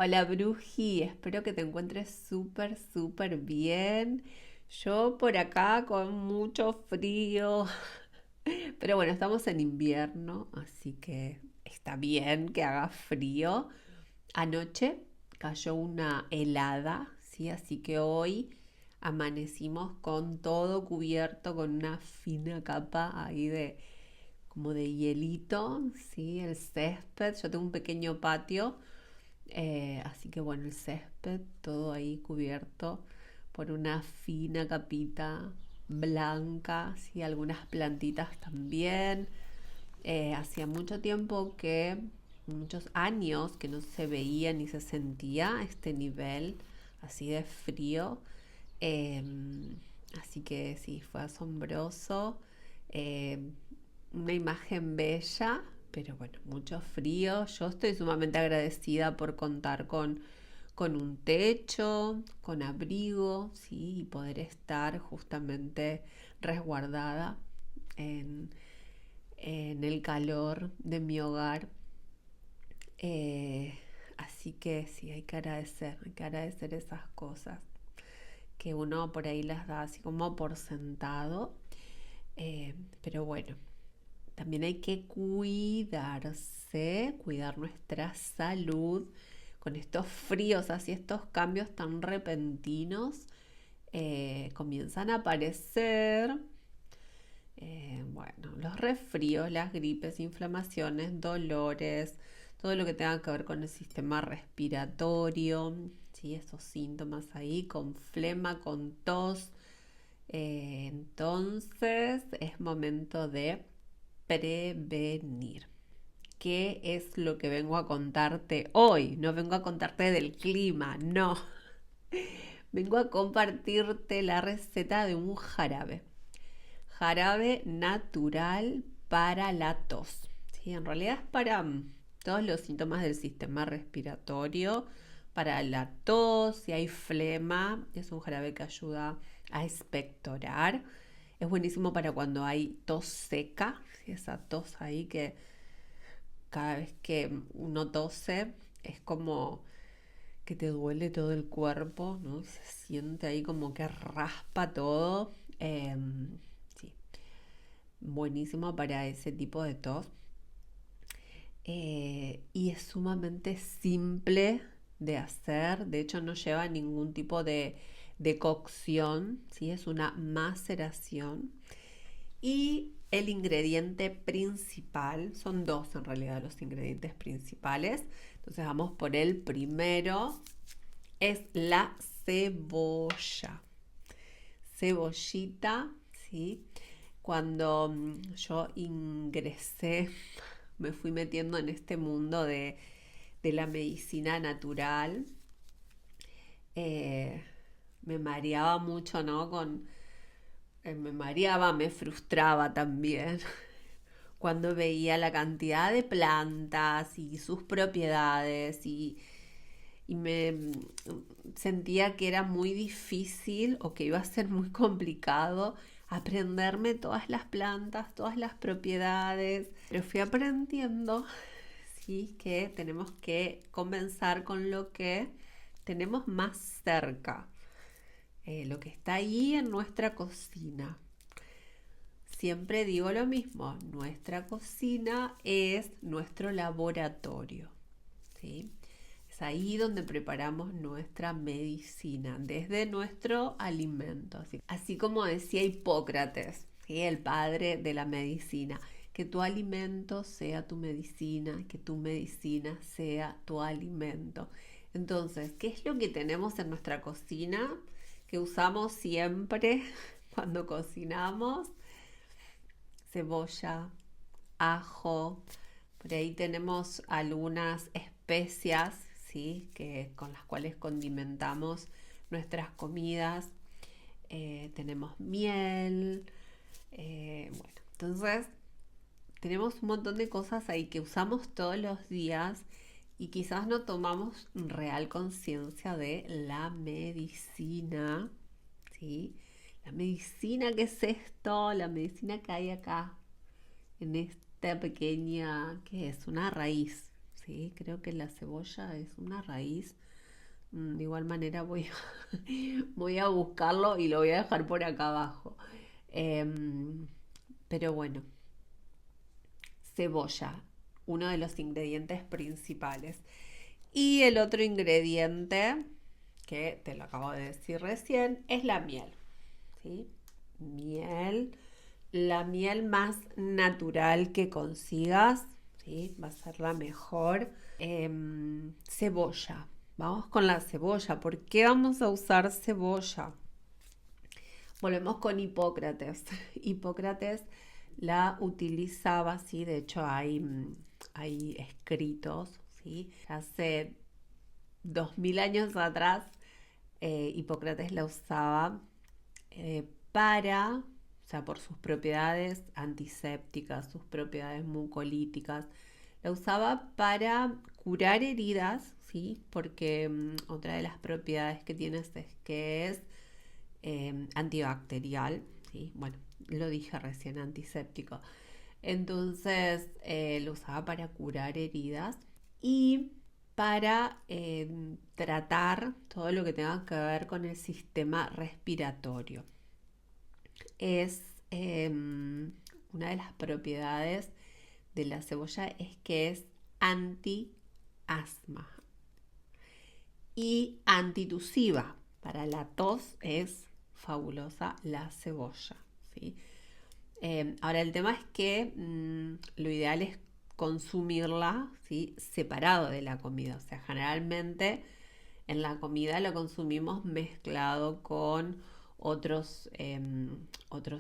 Hola Bruji, espero que te encuentres súper bien. Yo por acá con mucho frío, pero bueno, estamos en invierno, así que está bien que haga frío. Anoche cayó una helada, ¿sí? Así que hoy amanecimos con todo cubierto con una fina capa ahí de como de hielito, ¿sí? El césped, yo tengo un pequeño patio. Así que bueno, el césped, todo ahí cubierto por una fina capita blanca, ¿sí? Algunas plantitas también. Hacía mucho tiempo muchos años que no se veía ni se sentía este nivel así de frío. Eh, Así que sí, fue asombroso. Eh, una imagen bella, pero bueno, mucho frío. Yo estoy sumamente agradecida por contar con un techo, con abrigo, ¿sí? Y poder estar justamente resguardada en, en el calor de mi hogar. Eh, Así que sí, hay que agradecer esas cosas que uno por ahí las da así como por sentado. Pero bueno, también hay que cuidarse, cuidar nuestra salud con estos fríos, así estos cambios tan repentinos. Comienzan a aparecer, bueno, los resfríos, las gripes, inflamaciones, dolores, todo lo que tenga que ver con el sistema respiratorio, ¿sí? Esos síntomas ahí, con flema, con tos. Entonces es momento de prevenir. ¿Qué es lo que vengo a contarte hoy? No vengo a contarte del clima, no. Vengo a compartirte la receta de un jarabe. Jarabe natural para la tos. ¿Sí? En realidad es para todos los síntomas del sistema respiratorio, para la tos, si hay flema, es un jarabe que ayuda a expectorar. Es buenísimo para cuando hay tos seca, ¿sí? Esa tos ahí que cada vez que uno tose es como que te duele todo el cuerpo, ¿no? Se siente ahí como que raspa todo. Sí, buenísimo para ese tipo de tos. Y es sumamente simple de hacer, de hecho no lleva ningún tipo de cocción, ¿sí? Es una maceración. Y el ingrediente principal, son dos en realidad los ingredientes principales. Entonces vamos por el primero, es la cebolla. Cebollita, ¿sí? Cuando yo ingresé, me fui metiendo en este mundo de la medicina natural, eh, me mareaba mucho, ¿no? Me mareaba, me frustraba también cuando veía la cantidad de plantas y sus propiedades y sentía que era muy difícil o que iba a ser muy complicado aprenderme todas las plantas, todas las propiedades, pero fui aprendiendo, sí, que tenemos que comenzar con lo que tenemos más cerca, lo que está ahí en nuestra cocina. Siempre digo lo mismo, nuestra cocina es nuestro laboratorio, ¿sí? Es ahí donde preparamos nuestra medicina, desde nuestro alimento. Así como decía Hipócrates, ¿sí? El padre de la medicina, que tu alimento sea tu medicina, que tu medicina sea tu alimento. Entonces, ¿qué es lo que tenemos en nuestra cocina que usamos siempre cuando cocinamos? Cebolla, ajo, por ahí tenemos algunas especias, ¿sí? Con las cuales condimentamos nuestras comidas. Tenemos miel. Bueno, entonces tenemos un montón de cosas ahí que usamos todos los días y quizás no tomamos real conciencia de la medicina, ¿sí? La medicina, ¿qué es esto? La medicina que hay acá en esta pequeña, que es una raíz, ¿sí? Creo que la cebolla es una raíz. De igual manera voy a buscarlo y lo voy a dejar por acá abajo. Em, pero bueno, cebolla, uno de los ingredientes principales. Y el otro ingrediente, que te lo acabo de decir recién, es la miel. ¿Sí? Miel, la miel más natural que consigas, ¿sí? Va a ser la mejor. Cebolla, vamos con la cebolla. ¿Por qué vamos a usar cebolla? Volvemos con Hipócrates. Hipócrates la utilizaba, sí, de hecho hay escritos, ¿sí? Hace 2000 años atrás, Hipócrates la usaba o sea, por sus propiedades antisépticas, sus propiedades mucolíticas. La usaba para curar heridas, ¿sí? Porque otra de las propiedades que tiene es que es antibacterial, ¿sí? Bueno, lo dije recién, antiséptico. Entonces lo usaba para curar heridas y para tratar todo lo que tenga que ver con el sistema respiratorio. Es una de las propiedades de la cebolla es que es anti-asma y antitusiva. Para la tos es fabulosa la cebolla, ¿sí? Ahora el tema es que lo ideal es consumirla, ¿sí? Separado de la comida. O sea, generalmente en la comida lo consumimos mezclado con otros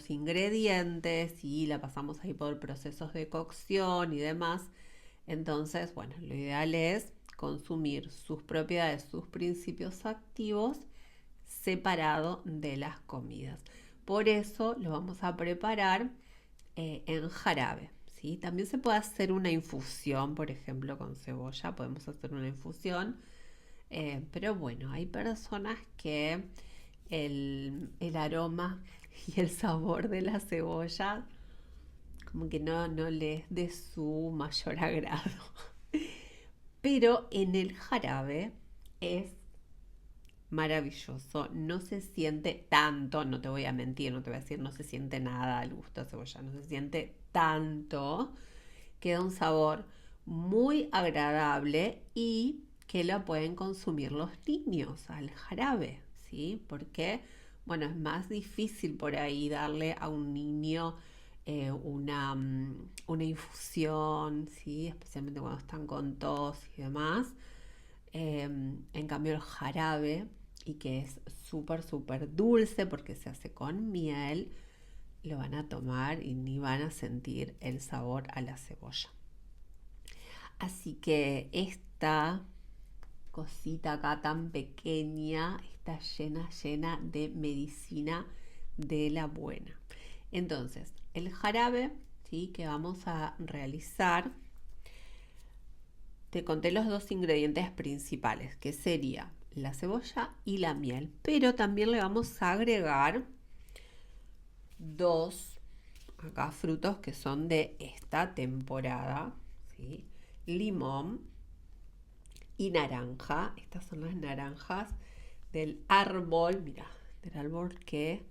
ingredientes y la pasamos ahí por procesos de cocción y demás. Entonces, bueno, lo ideal es consumir sus propiedades, sus principios activos separado de las comidas. Por eso lo vamos a preparar en jarabe. ¿Sí? También se puede hacer una infusión, por ejemplo, con cebolla. Podemos hacer una infusión. Pero bueno, hay personas que el aroma y el sabor de la cebolla como que no les de su mayor agrado. Pero en el jarabe es maravilloso, no se siente tanto, no te voy a mentir, no te voy a decir no se siente nada al gusto de cebolla, no se siente tanto, queda un sabor muy agradable y que lo pueden consumir los niños al jarabe, ¿sí? Porque, bueno, es más difícil por ahí darle a un niño una infusión, ¿sí? Especialmente cuando están con tos y demás. En cambio el jarabe, y que es súper, súper dulce porque se hace con miel, lo van a tomar y ni van a sentir el sabor a la cebolla. Así que esta cosita acá tan pequeña está llena, llena de medicina de la buena. Entonces, el jarabe, ¿sí? Que vamos a realizar, te conté los dos ingredientes principales, que sería la cebolla y la miel, pero también le vamos a agregar dos acá frutos que son de esta temporada, ¿sí? Limón y naranja. Estas son las naranjas del árbol, mira, del árbol que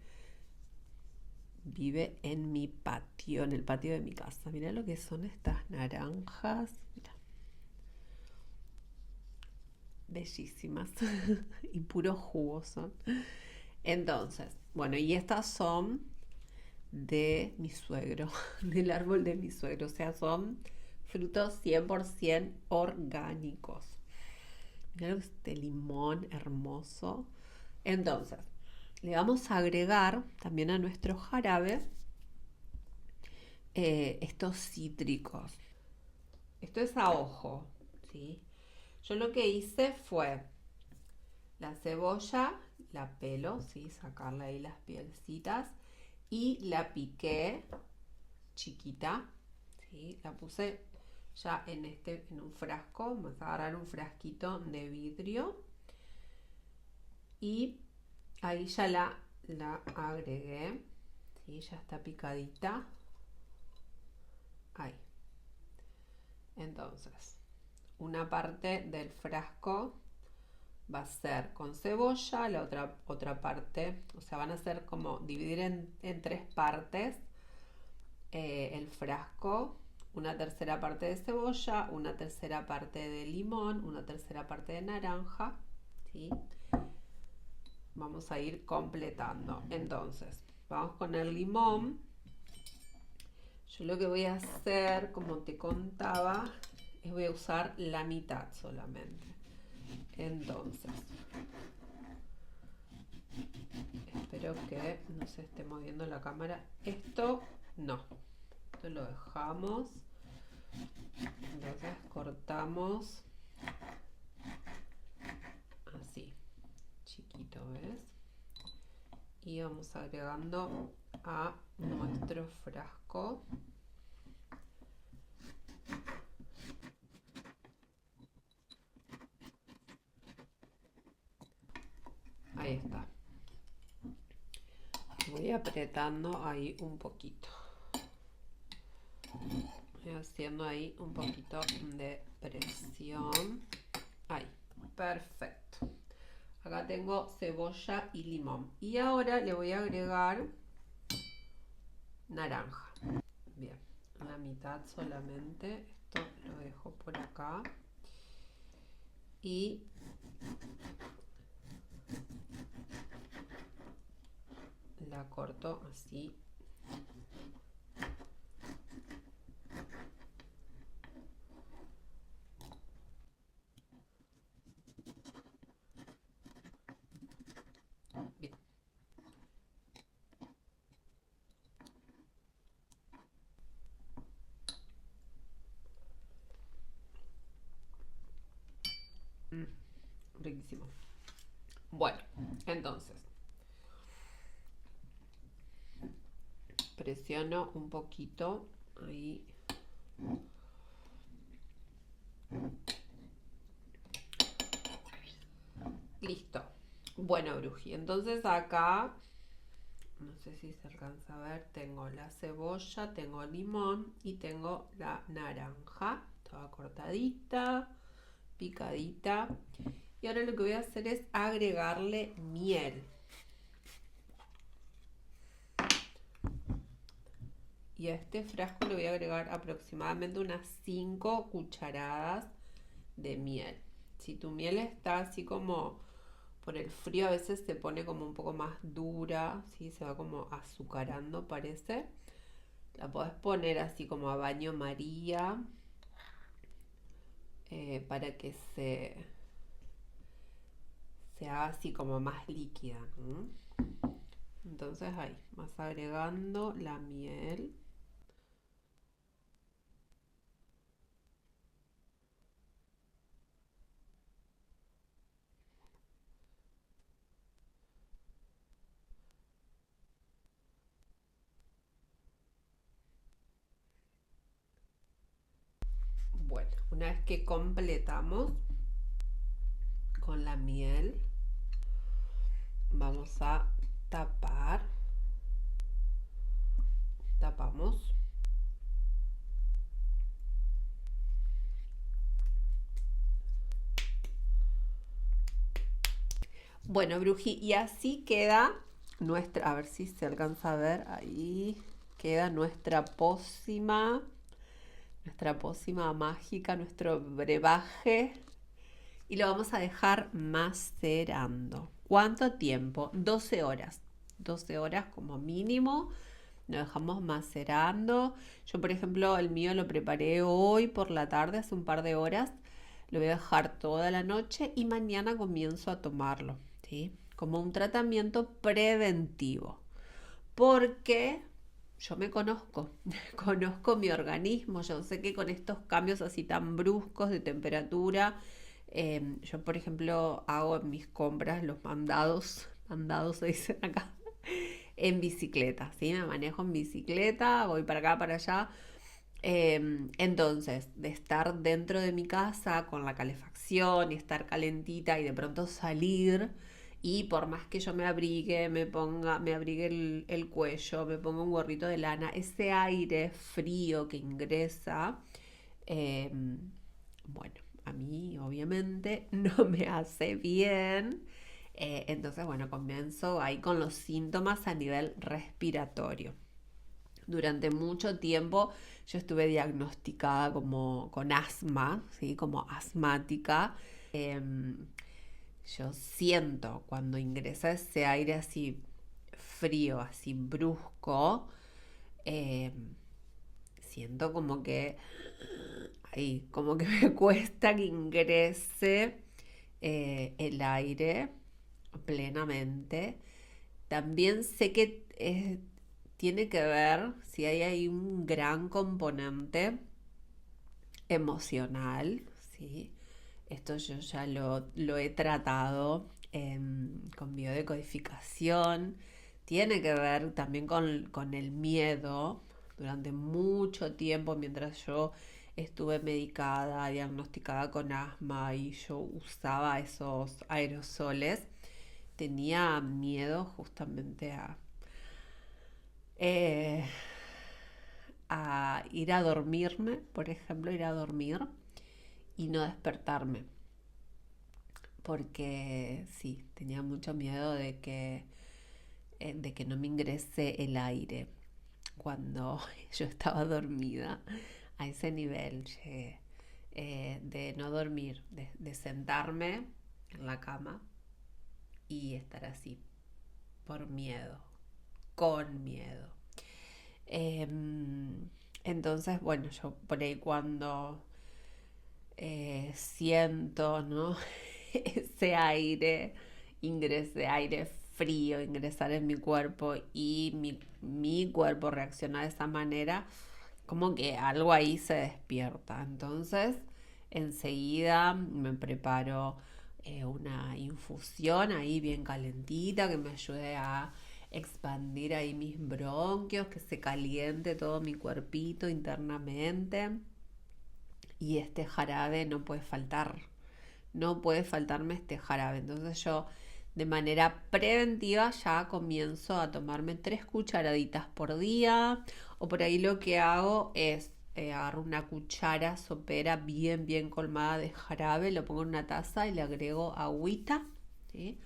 vive en mi patio, en el patio de mi casa. Mira lo que son estas naranjas, mira, bellísimas y puros jugos son. Entonces, bueno, y estas son de mi suegro, del árbol de mi suegro, o sea, son frutos 100% orgánicos. Mirá este limón hermoso. Entonces, le vamos a agregar también a nuestro jarabe estos cítricos. Esto es a ojo, ¿sí? Yo lo que hice fue la cebolla, la pelo, ¿sí? Sacarle ahí las pielcitas y la piqué chiquita, ¿sí? La puse ya en un frasco. Vamos a agarrar un frasquito de vidrio y ahí ya la agregué, ¿sí? Ya está picadita. Ahí. Entonces, una parte del frasco va a ser con cebolla, la otra parte, o sea, van a ser como dividir en tres partes el frasco, una tercera parte de cebolla, una tercera parte de limón, una tercera parte de naranja, ¿sí? Vamos a ir completando. Entonces, vamos con el limón. Yo lo que voy a hacer, como te contaba, es voy a usar la mitad solamente. Entonces, espero que no se esté moviendo la cámara. Esto no. Esto lo dejamos. Entonces cortamos así, chiquito, ¿ves? Y vamos agregando a nuestro frasco. Ahí está. Voy apretando ahí un poquito. Voy haciendo ahí un poquito de presión. Ahí, perfecto. Acá tengo cebolla y limón. Y ahora le voy a agregar naranja. Bien, la mitad solamente. Esto lo dejo por acá. Y la corto así. Bien. Riquísimo. Bueno, entonces presiono un poquito ahí. Listo. Bueno, Bruji, entonces acá, no sé si se alcanza a ver, tengo la cebolla, tengo el limón y tengo la naranja. Toda cortadita, picadita. Y ahora lo que voy a hacer es agregarle miel. Y a este frasco le voy a agregar aproximadamente unas 5 cucharadas de miel. Si tu miel está así como por el frío, a veces se pone como un poco más dura, ¿sí? Se va como azucarando, parece. La podés poner así como a baño María para que se haga así como más líquida. Entonces ahí vas agregando la miel. Bueno, una vez que completamos con la miel, vamos a tapar. Tapamos. Bueno, Bruji, y así queda nuestra, a ver si se alcanza a ver, ahí queda nuestra pócima mágica, nuestro brebaje. Y lo vamos a dejar macerando. ¿Cuánto tiempo? 12 horas. 12 horas como mínimo. Lo dejamos macerando. Yo, por ejemplo, el mío lo preparé hoy por la tarde, hace un par de horas. Lo voy a dejar toda la noche y mañana comienzo a tomarlo, ¿sí? Como un tratamiento preventivo. Porque yo me conozco, conozco mi organismo. Yo sé que con estos cambios así tan bruscos de temperatura, yo, por ejemplo, hago en mis compras los mandados se dicen acá, en bicicleta, ¿sí? Me manejo en bicicleta, voy para acá, para allá. Entonces, de estar dentro de mi casa con la calefacción y estar calentita y de pronto salir y por más que yo me abrigue el cuello, me ponga un gorrito de lana, ese aire frío que ingresa, bueno, a mí obviamente no me hace bien. Entonces, bueno, comienzo ahí con los síntomas a nivel respiratorio. Durante mucho tiempo yo estuve diagnosticada como con asma, ¿sí? Como asmática. Em, yo siento cuando ingresa ese aire así frío, así brusco, em, siento como que ahí, como que me cuesta que ingrese el aire plenamente. También sé que tiene que ver si hay ahí un gran componente emocional, ¿sí? Esto yo ya lo he tratado con biodecodificación. Tiene que ver también con el miedo. Durante mucho tiempo, mientras yo estuve medicada, diagnosticada con asma y yo usaba esos aerosoles, tenía miedo justamente eh, a ir a dormirme, por ejemplo, ir a dormir y no despertarme, porque sí, tenía mucho miedo de que no me ingrese el aire cuando yo estaba dormida. A ese nivel llegué, de no dormir, de sentarme en la cama y estar así, por miedo, con miedo. Entonces, bueno, yo por ahí cuando siento, ¿no? Ese aire, ingrese aire frío, ingresar en mi cuerpo y mi cuerpo reacciona de esa manera, como que algo ahí se despierta. Entonces, enseguida me preparo una infusión ahí bien calentita que me ayude a expandir ahí mis bronquios, que se caliente todo mi cuerpito internamente. Y este jarabe no puede faltar, no puede faltarme este jarabe. Entonces yo de manera preventiva ya comienzo a tomarme 3 cucharaditas por día, o por ahí lo que hago es agarro una cuchara sopera bien colmada de jarabe, lo pongo en una taza y le agrego agüita, ¿sí?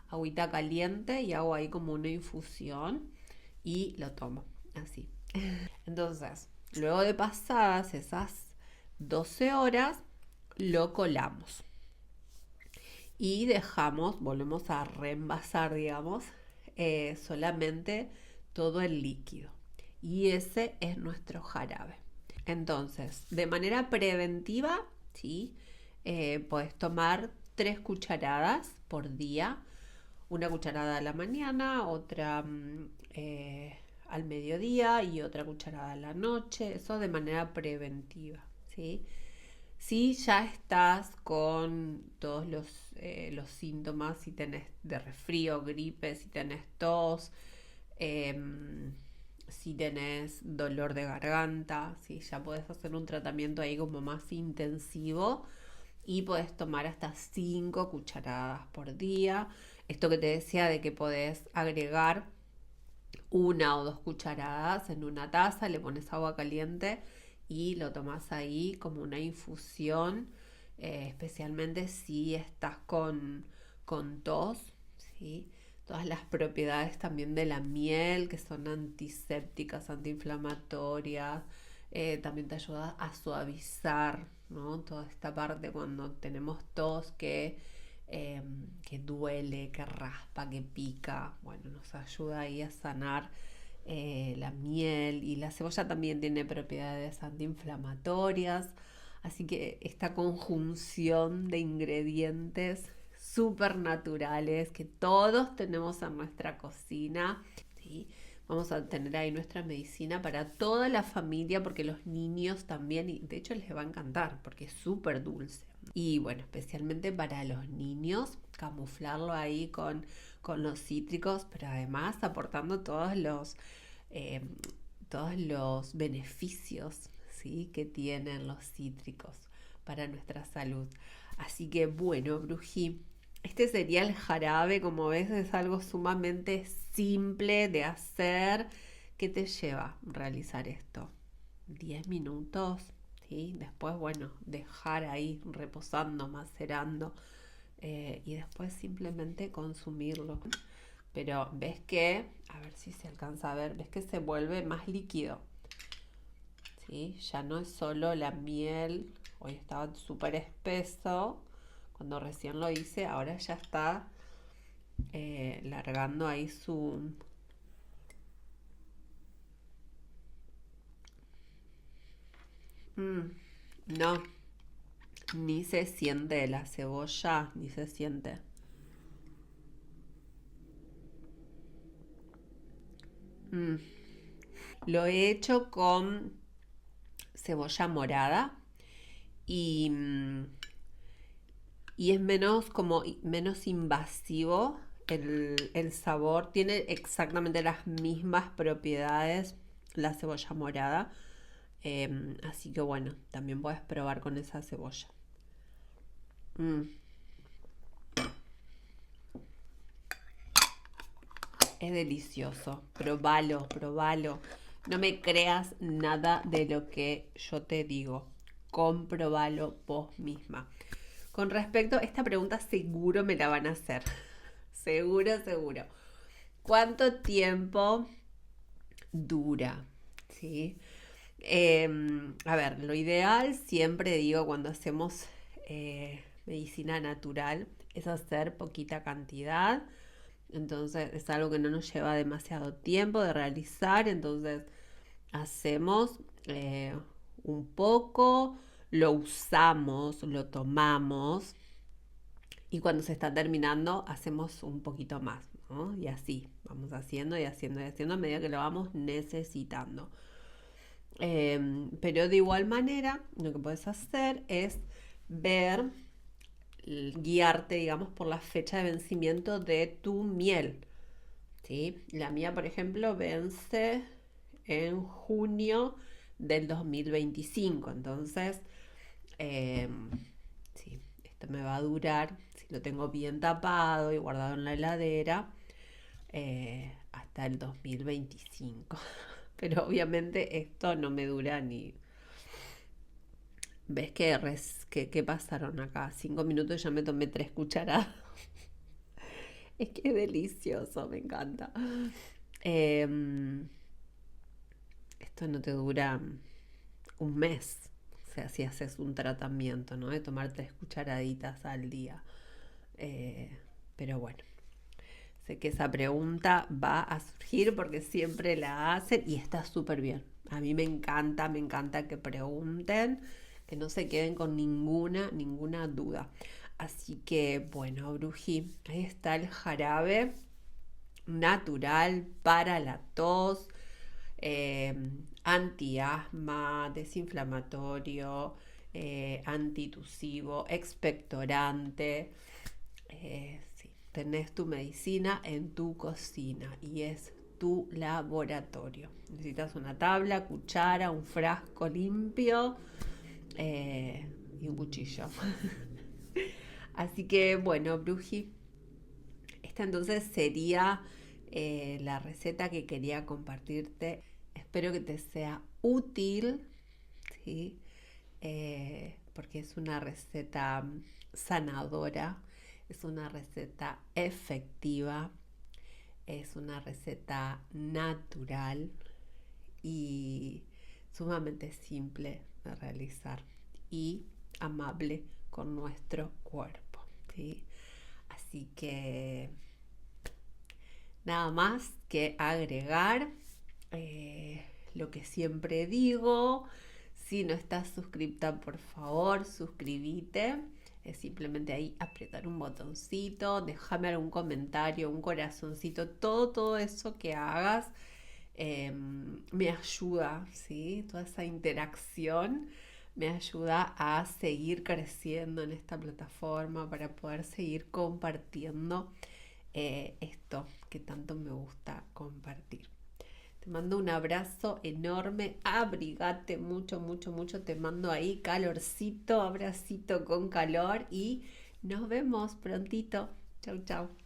Agüita caliente, y hago ahí como una infusión y lo tomo así. Entonces, luego de pasadas esas 12 horas, lo colamos y dejamos, volvemos a reenvasar, digamos, solamente todo el líquido. Y ese es nuestro jarabe. Entonces, de manera preventiva, ¿sí? Puedes tomar 3 cucharadas por día. Una cucharada a la mañana, otra al mediodía y otra cucharada a la noche. Eso de manera preventiva, ¿sí? Si ya estás con todos los síntomas, si tenés de resfrío, gripe, si tenés tos, si tenés dolor de garganta, si ya podés hacer un tratamiento ahí como más intensivo y podés tomar hasta 5 cucharadas por día. Esto que te decía de que podés agregar 1 o 2 cucharadas en una taza, le pones agua caliente y lo tomas ahí como una infusión, especialmente si estás con tos, ¿sí? Todas las propiedades también de la miel, que son antisépticas, antiinflamatorias, también te ayuda a suavizar, ¿no? Toda esta parte cuando tenemos tos que duele, que raspa, que pica. Bueno, nos ayuda ahí a sanar la miel, y la cebolla también tiene propiedades antiinflamatorias. Así que esta conjunción de ingredientes súper naturales que todos tenemos en nuestra cocina, ¿sí? Vamos a tener ahí nuestra medicina para toda la familia, porque los niños también, y de hecho les va a encantar porque es súper dulce. Y bueno, especialmente para los niños, camuflarlo ahí con los cítricos, pero además aportando eh, todos los beneficios, ¿sí? Que tienen los cítricos para nuestra salud. Así que bueno, Brují, este sería el jarabe. Como ves, es algo sumamente simple de hacer. ¿Qué te lleva realizar esto? 10 minutos, ¿sí? Después, bueno, dejar ahí reposando, macerando y después simplemente consumirlo. Pero ves que, a ver si se alcanza a ver, ves que se vuelve más líquido, ¿sí? Ya no es solo la miel, hoy estaba súper espeso, cuando recién lo hice, ahora ya está largando ahí su... Mm, no, ni se siente la cebolla, ni se siente. Mm, lo he hecho con cebolla morada y, y es menos como menos invasivo el sabor. Tiene exactamente las mismas propiedades la cebolla morada. Así que bueno, también puedes probar con esa cebolla. Mm, es delicioso. Probalo, probalo. No me creas nada de lo que yo te digo. Comprobalo vos misma. Con respecto a esta pregunta, seguro me la van a hacer. Seguro, seguro. ¿Cuánto tiempo dura? ¿Sí? A ver, lo ideal, siempre digo, cuando hacemos medicina natural, es hacer poquita cantidad. Entonces es algo que no nos lleva demasiado tiempo de realizar. Entonces hacemos un poco, lo usamos, lo tomamos y cuando se está terminando hacemos un poquito más, ¿no? Y así, vamos haciendo y haciendo y haciendo a medida que lo vamos necesitando. Pero de igual manera, lo que puedes hacer es ver, guiarte, digamos, por la fecha de vencimiento de tu miel. ¿Sí? La mía, por ejemplo, vence en junio del 2025. Entonces, eh, sí, esto me va a durar, si lo tengo bien tapado y guardado en la heladera, hasta el 2025. Pero obviamente esto no me dura ni... ¿Ves que pasaron acá? 5 minutos y ya me tomé 3 cucharadas. Es que es delicioso, me encanta. Em, esto no te dura un mes. O sea, si haces un tratamiento, ¿no? De tomar 3 cucharaditas al día. Eh, pero bueno, sé que esa pregunta va a surgir porque siempre la hacen y está súper bien. A mí me encanta que pregunten, que no se queden con ninguna duda. Así que bueno, Bruji, ahí está el jarabe natural para la tos, eh, antiasma, desinflamatorio, antitusivo, expectorante. Sí, tenés tu medicina en tu cocina y es tu laboratorio. Necesitas una tabla, cuchara, un frasco limpio y un cuchillo. Así que bueno, Bruji, esta entonces sería la receta que quería compartirte. Espero que te sea útil, ¿sí? Porque es una receta sanadora, es una receta efectiva, es una receta natural y sumamente simple de realizar y amable con nuestro cuerpo, ¿sí? Así que nada más que agregar lo que siempre digo. Si no estás suscripta, por favor, suscríbete. Es simplemente ahí apretar un botoncito, déjame algún comentario, un corazoncito, todo eso que hagas me ayuda, ¿sí? Toda esa interacción me ayuda a seguir creciendo en esta plataforma para poder seguir compartiendo esto que tanto me gusta compartir. Te mando un abrazo enorme, abrigate mucho, te mando ahí calorcito, abracito con calor y nos vemos prontito. Chau, chau.